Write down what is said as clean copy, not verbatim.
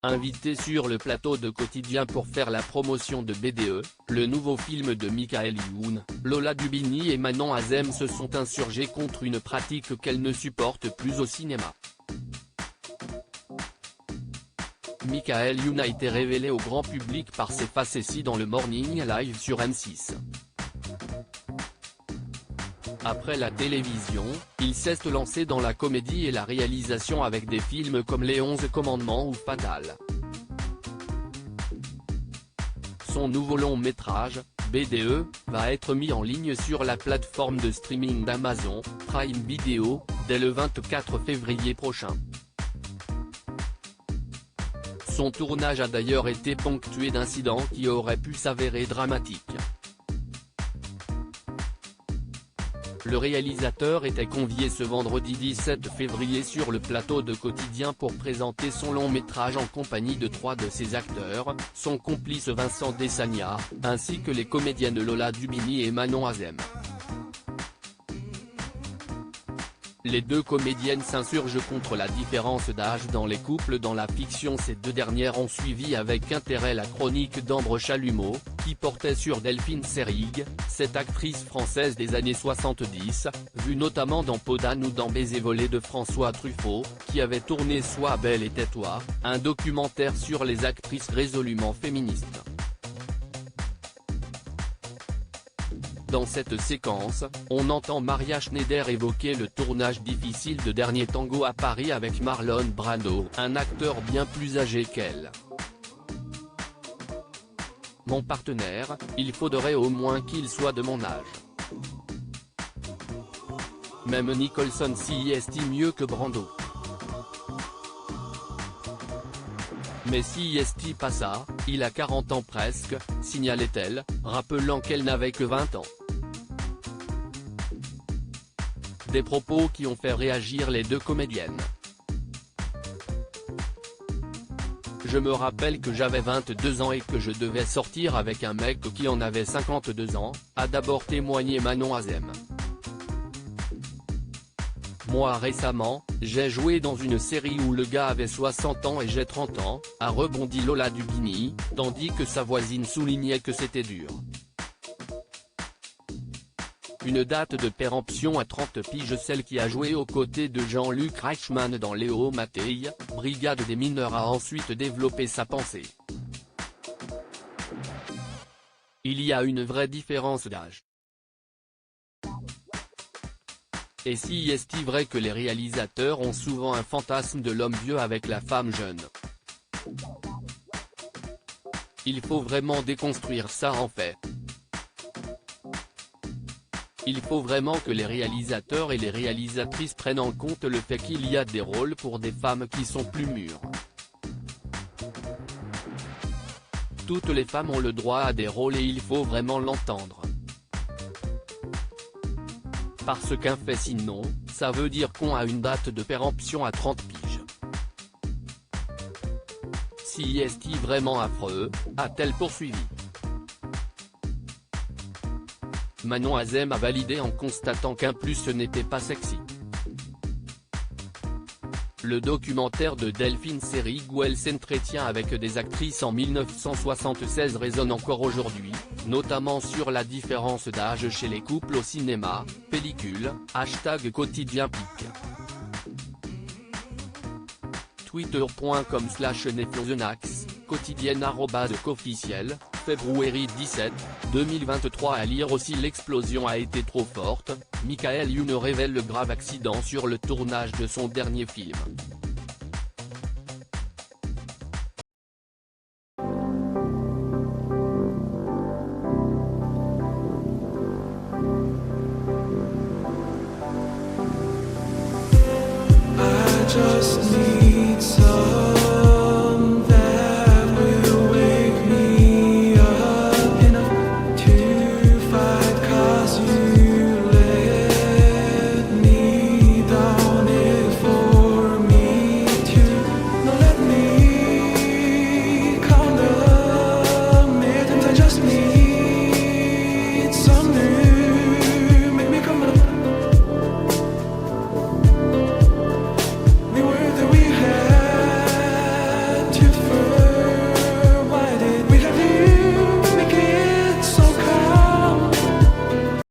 Invité sur le plateau de Quotidien pour faire la promotion de BDE, le nouveau film de Michael Youn, Lola Dubini et Manon Azem se sont insurgés contre une pratique qu'elles ne supportent plus au cinéma. Michael Youn a été révélé au grand public par ses facéties dans le Morning Live sur M6. Après la télévision, il s'est lancé dans la comédie et la réalisation avec des films comme Les 11 Commandements ou Fatal. Son nouveau long métrage, BDE, va être mis en ligne sur la plateforme de streaming d'Amazon Prime Video, dès le 24 février prochain. Son tournage a d'ailleurs été ponctué d'incidents qui auraient pu s'avérer dramatiques. Le réalisateur était convié ce vendredi 17 février sur le plateau de Quotidien pour présenter son long métrage en compagnie de 3 de ses acteurs, son complice Vincent Desagna, ainsi que les comédiennes Lola Dubini et Manon Azem. Les deux comédiennes s'insurgent contre la différence d'âge dans les couples dans la fiction. Ces deux dernières ont suivi avec intérêt la chronique d'Ambre Chalumeau, qui portait sur Delphine Seyrig, cette actrice française des années 70, vue notamment dans Peau d'âne ou dans Baiser volé de François Truffaut, qui avait tourné Sois belle et tais-toi, un documentaire sur les actrices résolument féministes. Dans cette séquence, on entend Maria Schneider évoquer le tournage difficile de Dernier Tango à Paris avec Marlon Brando, un acteur bien plus âgé qu'elle. Mon partenaire, il faudrait au moins qu'il soit de mon âge. Même Nicholson s'y estime mieux que Brando. Mais s'y estime pas ça, il a 40 ans presque, signalait-elle, rappelant qu'elle n'avait que 20 ans. Des propos qui ont fait réagir les deux comédiennes. Je me rappelle que j'avais 22 ans et que je devais sortir avec un mec qui en avait 52 ans, a d'abord témoigné Manon Azem. Moi récemment, j'ai joué dans une série où le gars avait 60 ans et j'ai 30 ans, a rebondi Lola Dubini, tandis que sa voisine soulignait que c'était dur. Une date de péremption à 30 piges. Celle qui a joué aux côtés de Jean-Luc Reichmann dans Léo Mattei, Brigade des mineurs, a ensuite développé sa pensée. Il y a une vraie différence d'âge. Et si est vrai que les réalisateurs ont souvent un fantasme de l'homme vieux avec la femme jeune. Il faut vraiment déconstruire ça en fait. Il faut vraiment que les réalisateurs et les réalisatrices prennent en compte le fait qu'il y a des rôles pour des femmes qui sont plus mûres. Toutes les femmes ont le droit à des rôles et il faut vraiment l'entendre. Parce qu'un fait sinon, ça veut dire qu'on a une date de péremption à 30 piges. Si est vraiment affreux, a-t-elle poursuivi. Manon Azem a validé en constatant qu'un plus n'était pas sexy. Le documentaire de Delphine Seyrig où elle s'entretient avec des actrices en 1976 résonne encore aujourd'hui, notamment sur la différence d'âge chez les couples au cinéma, pellicule, #quotidienpic. Twitter.com/Neflozenax, quotidienne @officiel, février 17, 2023. À lire aussi: l'explosion a été trop forte, Michael Youn révèle le grave accident sur le tournage de son dernier film. I just need